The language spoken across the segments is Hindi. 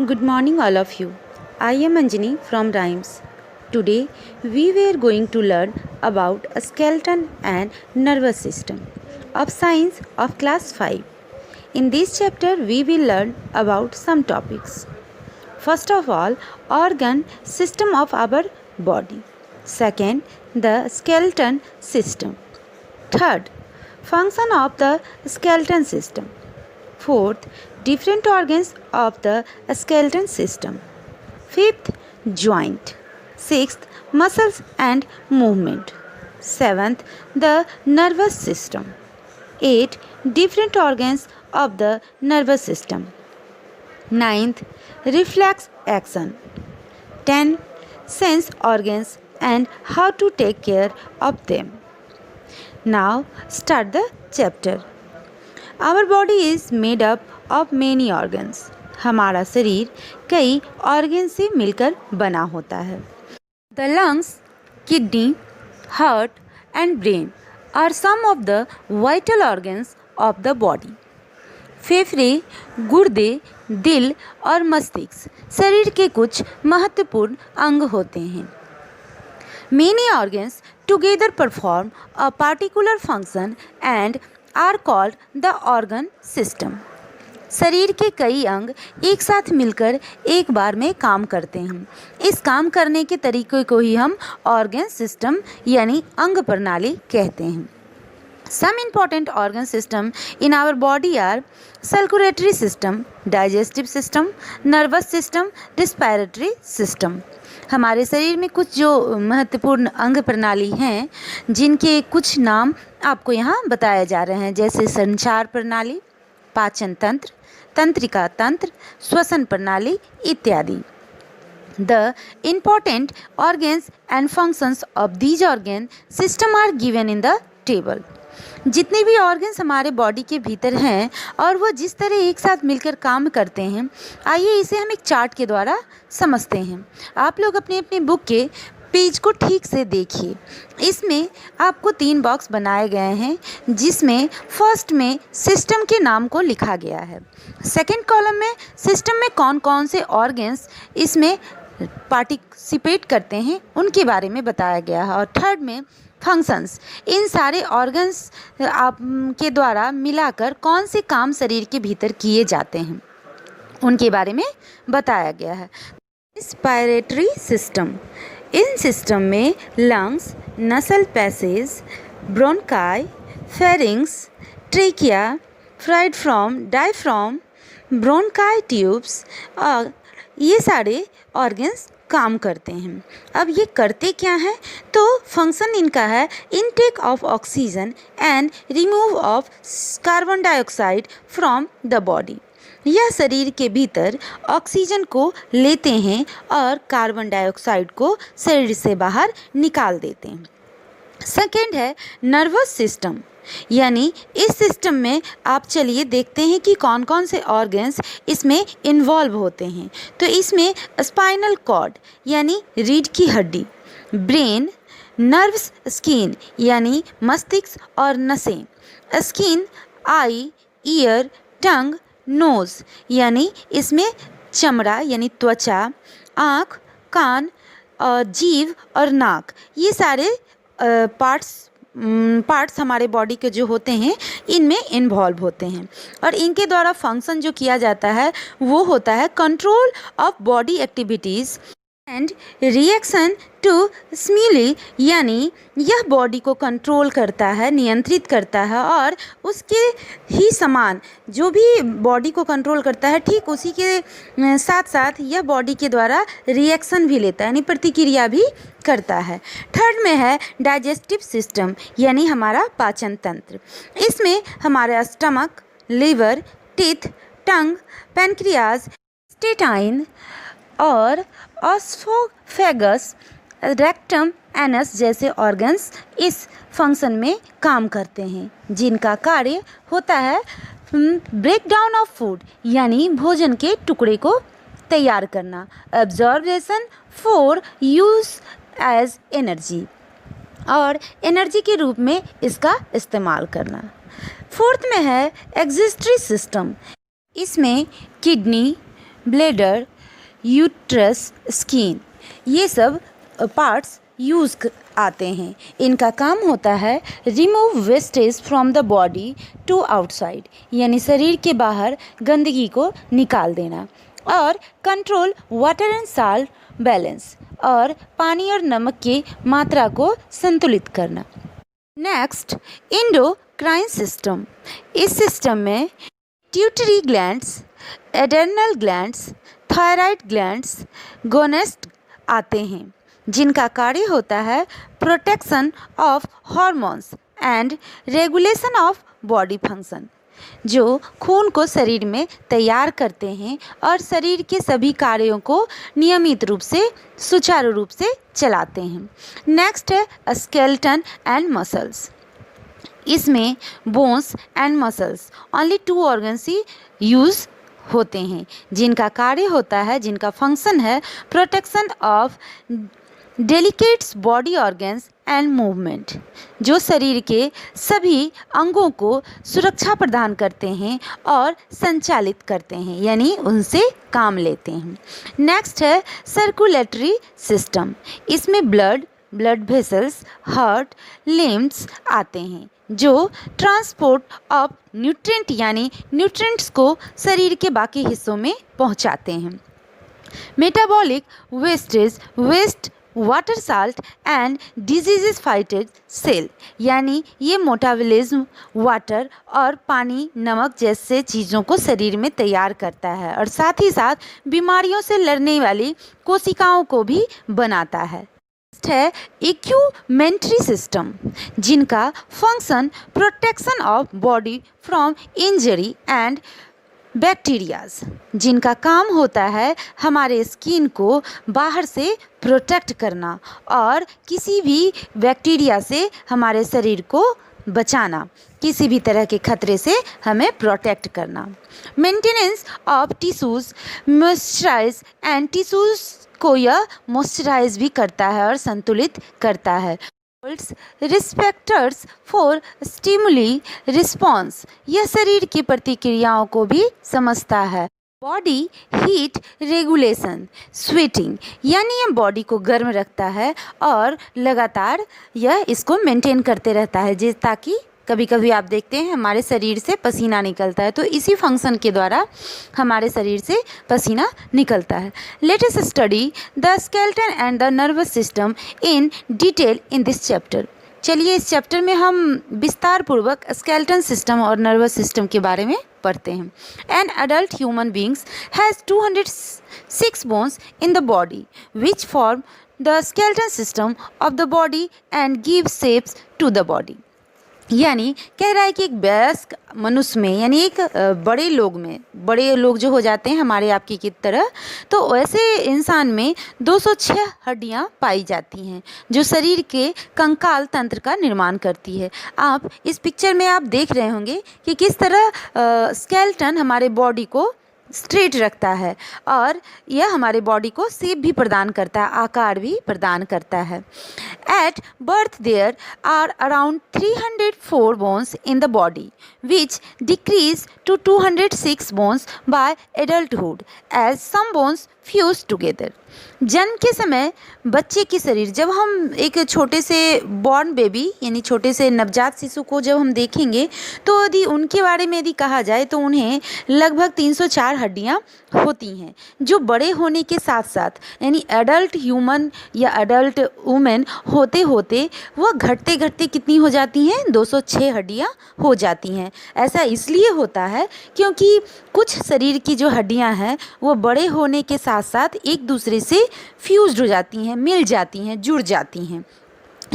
Good morning, all of you. I am Anjani from Rhymes. Today, we were going to learn about a skeleton and nervous system of science of class 5. In this chapter, we will learn about some topics. First of all, organ system of our body. Second, the skeleton system. Third, function of the skeleton system. Fourth, different organs of the skeleton system. Fifth, joint. Sixth, muscles and movement. Seventh, the nervous system. 8. Different organs of the nervous system. 9th, reflex action. 10. Sense organs and how to take care of them. Now start the chapter. Our body is made up of many organs. हमारा शरीर कई ऑर्गन से मिलकर बना होता है. The lungs, kidney, heart and brain are some of the vital organs of the body. फेफड़े, गुर्दे, दिल और मस्तिष्क शरीर के कुछ महत्वपूर्ण अंग होते हैं. Many organs together perform a particular function and are called the organ system. शरीर के कई अंग एक साथ मिलकर एक बार में काम करते हैं. इस काम करने के तरीके को ही हम ऑर्गन सिस्टम यानी अंग प्रणाली कहते हैं. Some important organ system in our body are circulatory system, digestive system, nervous system, respiratory system. हमारे शरीर में कुछ जो महत्वपूर्ण अंग प्रणाली हैं जिनके कुछ नाम आपको यहाँ बताए जा रहे हैं, जैसे संचार प्रणाली, पाचन तंत्र, तंत्रिका तंत्र, श्वसन प्रणाली इत्यादि. The important organs and functions of these organ system are given in the table. जितने भी ऑर्गन्स हमारे बॉडी के भीतर हैं और वो जिस तरह एक साथ मिलकर काम करते हैं, आइए इसे हम एक चार्ट के द्वारा समझते हैं. आप लोग अपनी अपनी बुक के पेज को ठीक से देखिए. इसमें आपको 3 बॉक्स बनाए गए हैं जिसमें फर्स्ट में सिस्टम के नाम को लिखा गया है. सेकंड कॉलम में सिस्टम में कौन कौन से ऑर्गन्स इसमें पार्टिसिपेट करते हैं उनके बारे में बताया गया है. और थर्ड में फंक्शंस, इन सारे ऑर्गन्स आप के द्वारा मिलाकर कौन से काम शरीर के भीतर किए जाते हैं उनके बारे में बताया गया है. रेस्पिरेटरी सिस्टम, इन सिस्टम में लंग्स, नसल passage, bronchi, pharynx, trachea, fried diaphragm, bronchi tubes और ये सारे ऑर्गन्स काम करते हैं. अब ये करते क्या हैं? तो फंक्शन इनका है intake of oxygen and remove of carbon dioxide from the body. यह शरीर के भीतर ऑक्सीजन को लेते हैं और कार्बन डाइऑक्साइड को शरीर से बाहर निकाल देते हैं. सेकेंड है नर्वस सिस्टम, यानी इस सिस्टम में आप चलिए देखते हैं कि कौन कौन से ऑर्गन्स इसमें इन्वॉल्व होते हैं. तो इसमें स्पाइनल कॉर्ड यानी रीढ़ की हड्डी, ब्रेन, नर्व्स, स्किन यानी मस्तिष्क और नसें, स्किन, आई, ईयर, टंग, नोज़ यानी इसमें चमड़ा यानी त्वचा, आँख, कान और जीभ और नाक, ये सारे पार्ट्स हमारे बॉडी के जो होते हैं इनमें इन्वॉल्व होते हैं. और इनके द्वारा फंक्शन जो किया जाता है वो होता है control of body activities and reaction to stimuli, यानी यह बॉडी को कंट्रोल करता है, नियंत्रित करता है और उसके ही समान जो भी बॉडी को कंट्रोल करता है ठीक उसी के साथ साथ यह बॉडी के द्वारा रिएक्शन भी लेता है यानी प्रतिक्रिया भी करता है. थर्ड में है डाइजेस्टिव सिस्टम यानी हमारा पाचन तंत्र. इसमें हमारा स्टमक, लिवर, टीथ, टंग, पैनक्रियाज, स्टेटाइन और ऑस्फोफेगस, रेक्टम, एनस जैसे ऑर्गन्स इस फंक्शन में काम करते हैं जिनका कार्य होता है ब्रेक डाउन ऑफ फूड यानी भोजन के टुकड़े को तैयार करना, absorption for use as energy और एनर्जी के रूप में इसका इस्तेमाल करना. फोर्थ में है एक्जिस्ट्री सिस्टम. इसमें किडनी, ब्लैडर, यूट्रस, स्किन, ये सब पार्ट्स यूज़ आते हैं। इनका काम होता है remove wastage from the body to outside, यानी शरीर के बाहर गंदगी को निकाल देना, और control water and salt balance, और पानी और नमक की मात्रा को संतुलित करना। Next, endocrine system. इस सिस्टम में pituitary glands, adrenal glands, thyroid glands, gonads आते हैं, जिनका कार्य होता है protection of hormones and regulation of body function, जो खून को शरीर में तैयार करते हैं और शरीर के सभी कार्यों को नियमित रूप से सुचारू रूप से चलाते हैं। नेक्स्ट है स्केलेटन एंड मसल्स। इसमें bones and muscles only 2 organs he use होते हैं, जिनका कार्य होता है, जिनका फंक्शन है protection of delicates body organs and movement, जो शरीर के सभी अंगों को सुरक्षा प्रदान करते हैं और संचालित करते हैं, यानी उनसे काम लेते हैं। नेक्स्ट है सर्कुलेटरी सिस्टम। इसमें ब्लड वेसल्स, हार्ट, लिम्स आते हैं, जो ट्रांसपोर्ट ऑफ न्यूट्रिएंट यानी न्यूट्रिएंट्स को शरीर के बाकी हिस्सों में पहुंचाते हैं। Metabolic waste water salt and diseases fighted cell, यानी ये मेटाबॉलिज्म वाटर और पानी, नमक जैसे चीज़ों को शरीर में तैयार करता है और साथ ही साथ बीमारियों से लड़ने वाली कोशिकाओं को भी बनाता है। है इक्यूमेंट्री सिस्टम, जिनका function protection of body from injury and bacterias, जिनका काम होता है हमारे स्किन को बाहर से प्रोटेक्ट करना और किसी भी बैक्टीरिया से हमारे शरीर को बचाना, किसी भी तरह के खतरे से हमें प्रोटेक्ट करना। Maintenance of tissues, moisturise and tissues को यह मॉइस्चराइज भी करता है और संतुलित करता है। रिस्पेक्टर्स फॉर स्टिमुली रिस्पॉन्स, यह शरीर की प्रतिक्रियाओं को भी समझता है। बॉडी हीट रेगुलेशन, स्वेटिंग, यानी यह बॉडी को गर्म रखता है और लगातार यह इसको मेंटेन करते रहता है, ताकि कभी कभी आप देखते हैं हमारे शरीर से पसीना निकलता है, तो इसी फंक्शन के द्वारा हमारे शरीर से पसीना निकलता है। Let us study the skeleton and the nervous system in detail in this chapter. चलिए इस चैप्टर में हम विस्तार पूर्वक स्केलेटन सिस्टम और नर्वस सिस्टम के बारे में पढ़ते हैं। An adult human beings has 206 bones in the body which form the skeleton system of the body and give shapes to the body. यानी कह रहा है कि एक वयस्क मनुष्य में, यानी एक बड़े लोग जो हो जाते हैं हमारे आपकी की तरह, तो वैसे इंसान में 206 हड्डियां पाई जाती हैं, जो शरीर के कंकाल तंत्र का निर्माण करती है। आप इस पिक्चर में आप देख रहे होंगे कि किस तरह स्केलेटन हमारे बॉडी को स्ट्रेट रखता है और यह हमारे बॉडी को शेप भी प्रदान करता है, आकार भी प्रदान करता है। At birth there are around 304 bones in the body which decrease to 206 bones by adulthood as some bones fuse together. जन्म के समय बच्चे की शरीर, जब हम एक छोटे से बॉर्न बेबी यानी छोटे से नवजात शिशु को जब हम देखेंगे, तो यदि उनके बारे में यदि कहा जाए तो उन्हें लगभग 304 हड्डियां होती हैं, जो बड़े होने के साथ साथ यानी एडल्ट ह्यूमन या एडल्ट वुमेन होते होते वह घटते घटते कितनी हो जाती हैं, 206 हड्डियां हो जाती हैं। ऐसा इसलिए होता है क्योंकि कुछ शरीर की जो हड्डियां हैं वो बड़े होने के साथ साथ एक दूसरे से फ्यूज्ड हो जाती हैं, मिल जाती हैं, जुड़ जाती हैं,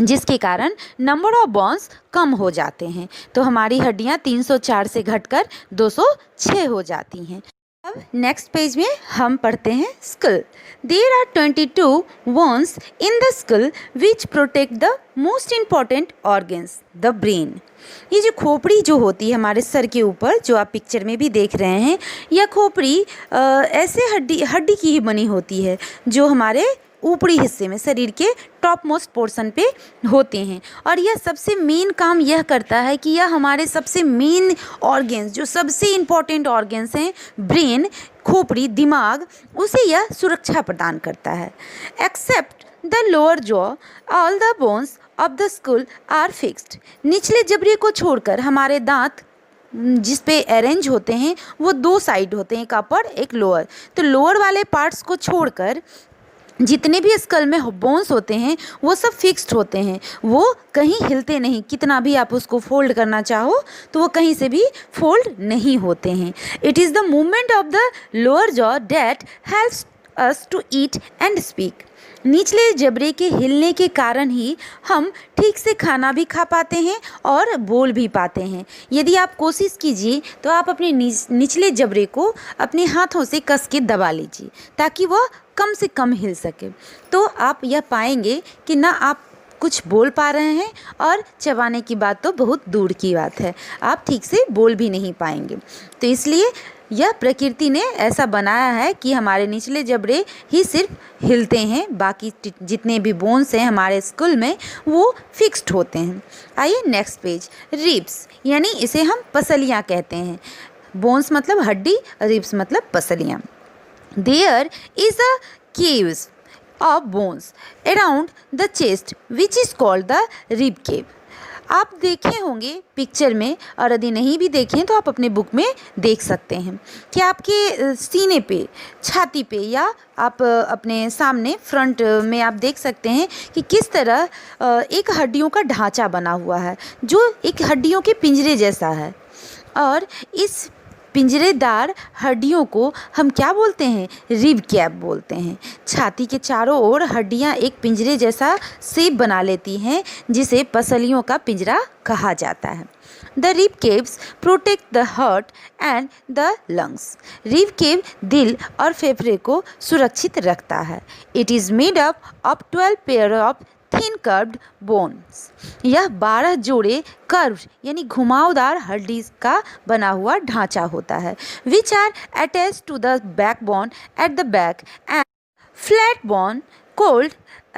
जिसके कारण नंबर ऑफ बोन्स कम हो जाते हैं। तो हमारी हड्डियां 304 से घटकर 206 हो जाती हैं। अब नेक्स्ट पेज में हम पढ़ते हैं skull. There are 22 bones in the skull which protect the most important organs the brain. ये जो खोपड़ी जो होती है हमारे सर के ऊपर, जो आप पिक्चर में भी देख रहे हैं, यह खोपड़ी ऐसे हड्डी की ही बनी होती है जो हमारे ऊपरी हिस्से में शरीर के टॉप मोस्ट पोर्शन पे होते हैं, और यह सबसे मेन काम यह करता है कि यह हमारे सबसे मेन ऑर्गन्स, जो सबसे इम्पॉर्टेंट ऑर्गन्स हैं, ब्रेन, खोपड़ी, दिमाग, उसे यह सुरक्षा प्रदान करता है। Except the lower jaw all the bones of the skull are fixed. निचले जबड़े को छोड़कर हमारे दांत जिस पे अरेंज होते हैं वो दो साइड होते हैं, एक अपर एक लोअर। तो लोअर वाले पार्ट्स को छोड़कर जितने भी स्कल में बोन्स होते हैं वो सब फिक्स्ड होते हैं, वो कहीं हिलते नहीं। कितना भी आप उसको फोल्ड करना चाहो तो वो कहीं से भी फोल्ड नहीं होते हैं। It is the movement of the lower jaw that helps us to eat and speak. निचले जबड़े के हिलने के कारण ही हम ठीक से खाना भी खा पाते हैं और बोल भी पाते हैं। यदि आप कोशिश कीजिए तो आप अपने निचले जबड़े को अपने हाथों से कस के दबा लीजिए ताकि वह कम से कम हिल सके। तो आप यह पाएंगे कि ना आप कुछ बोल पा रहे हैं और चबाने की बात तो बहुत दूर की बात है, आप ठीक से बोल भी नहीं पाएंगे। तो इसलिए यह प्रकृति ने ऐसा बनाया है कि हमारे निचले जबड़े ही सिर्फ हिलते हैं, बाकी जितने भी बोन्स हैं हमारे स्कुल में वो फिक्स्ड होते हैं। आइए नेक्स्ट पेज। रिब्स यानी इसे हम पसलियाँ कहते हैं। बोन्स मतलब हड्डी, रिब्स मतलब पसलियाँ। There is a caves of bones around the chest which is called the rib cave। आप देखे होंगे पिक्चर में, और यदि नहीं भी देखें तो आप अपने बुक में देख सकते हैं कि आपके सीने पे, छाती पे या आप अपने सामने फ्रंट में आप देख सकते हैं कि किस तरह एक हड्डियों का ढांचा बना हुआ है जो एक हड्डियों के पिंजरे जैसा है। और इस पिंजरेदार हड्डियों को हम क्या बोलते हैं? रिब कैप बोलते हैं। छाती के चारों ओर हड्डियां एक पिंजरे जैसा शेप बना लेती हैं जिसे पसलियों का पिंजरा कहा जाता है। The rib cages protect the heart and the lungs. Rib cage दिल और फेफड़े को सुरक्षित रखता है। It is made up of 12 pair of thin curved bones. यह 12 जोड़े कर्व यानी घुमावदार हड्डी का बना हुआ ढांचा होता है। Which are attach to the backbone at the back and flat bone called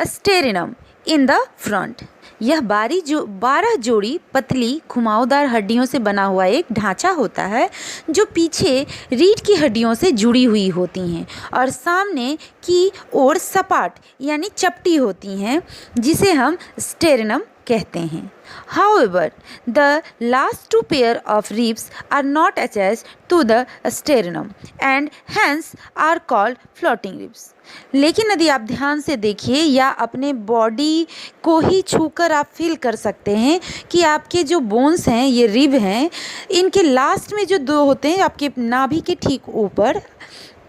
sternum in the front. यह 12 जोड़ी पतली घुमावदार हड्डियों से बना हुआ एक ढांचा होता है जो पीछे रीढ़ की हड्डियों से जुड़ी हुई होती हैं और सामने की ओर सपाट यानी चपटी होती हैं जिसे हम स्टेरनम कहते हैं। However, the last two pair of ribs are not attached to the sternum and hence are called floating ribs। लेकिन यदि आप ध्यान से देखिए या अपने बॉडी को ही छूकर आप फील कर सकते हैं कि आपके जो बोन्स हैं, ये रिब हैं, इनके लास्ट में जो दो होते हैं आपके नाभि के ठीक ऊपर,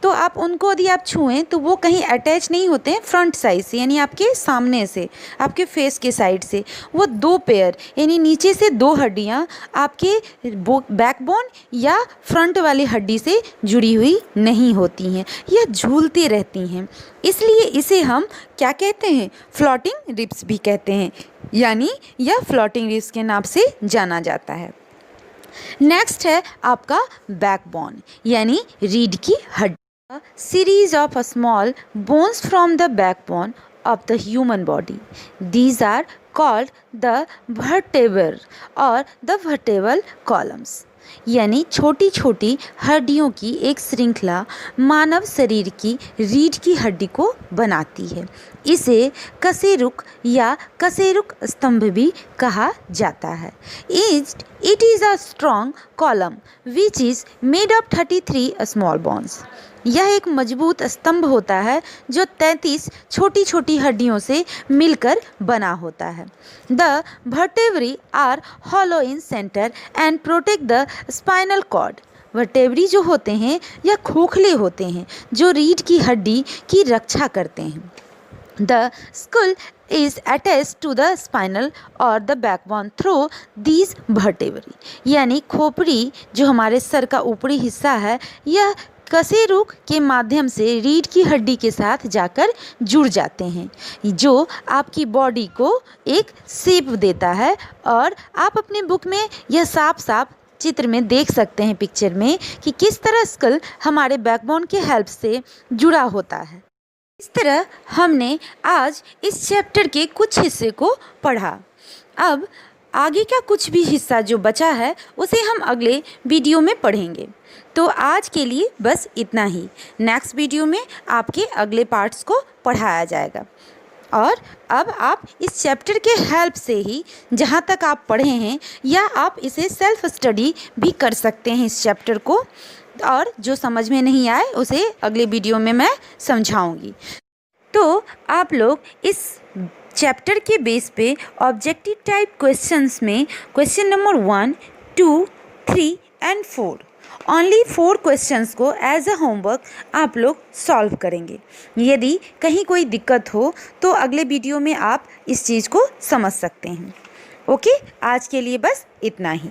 तो आप उनको यदि आप छुएं तो वो कहीं अटैच नहीं होते हैं फ्रंट साइड से यानी आपके सामने से, आपके फेस के साइड से। वो 2 पेयर यानी नीचे से 2 हड्डियां आपके बैकबोन या फ्रंट वाली हड्डी से जुड़ी हुई नहीं होती हैं, यह झूलती रहती हैं। इसलिए इसे हम क्या कहते हैं? फ्लोटिंग रिब्स भी कहते हैं, यानी यह फ्लोटिंग रिब्स के नाम से जाना जाता है। नेक्स्ट है आपका बैकबोन यानी रीढ़ की हड्डी। A series of small bones from the backbone of the human body. These are called the vertebrae or the vertebral columns। यानी छोटी छोटी हड्डियों की एक श्रृंखला मानव शरीर की रीढ़ की हड्डी को बनाती है। इसे कशेरुक या कशेरुक स्तंभ भी कहा जाता है। It is a strong column which is made of 33 small bones। यह एक मजबूत स्तंभ होता है जो 33 छोटी छोटी हड्डियों से मिलकर बना होता है। The vertebrae are hollow in center and protect the spinal cord। Vertebrae जो होते हैं यह खोखले होते हैं जो रीढ़ की हड्डी की रक्षा करते हैं। The skull is attached to the spinal or the backbone through these vertebrae। यानी खोपड़ी जो हमारे सर का ऊपरी हिस्सा है यह कशेरुक के माध्यम से रीढ़ की हड्डी के साथ जाकर जुड़ जाते हैं जो आपकी बॉडी को एक शेप देता है। और आप अपने बुक में यह साफ साफ चित्र में देख सकते हैं पिक्चर में कि किस तरह स्कल हमारे बैकबोन के हेल्प से जुड़ा होता है। इस तरह हमने आज इस चैप्टर के कुछ हिस्से को पढ़ा। अब आगे का कुछ भी हिस्सा जो बचा है उसे हम अगले वीडियो में पढ़ेंगे। तो आज के लिए बस इतना ही। नेक्स्ट वीडियो में आपके अगले पार्ट्स को पढ़ाया जाएगा। और अब आप इस चैप्टर के हेल्प से ही जहाँ तक आप पढ़े हैं या आप इसे सेल्फ स्टडी भी कर सकते हैं इस चैप्टर को, और जो समझ में नहीं आए उसे अगले वीडियो में मैं समझाऊंगी। तो आप लोग इस चैप्टर के बेस पे ऑब्जेक्टिव टाइप क्वेश्चंस में question number 1, 2, 3 and 4 only 4 questions को एज अ होमवर्क आप लोग सॉल्व करेंगे। यदि कहीं कोई दिक्कत हो तो अगले वीडियो में आप इस चीज़ को समझ सकते हैं। ओके, आज के लिए बस इतना ही।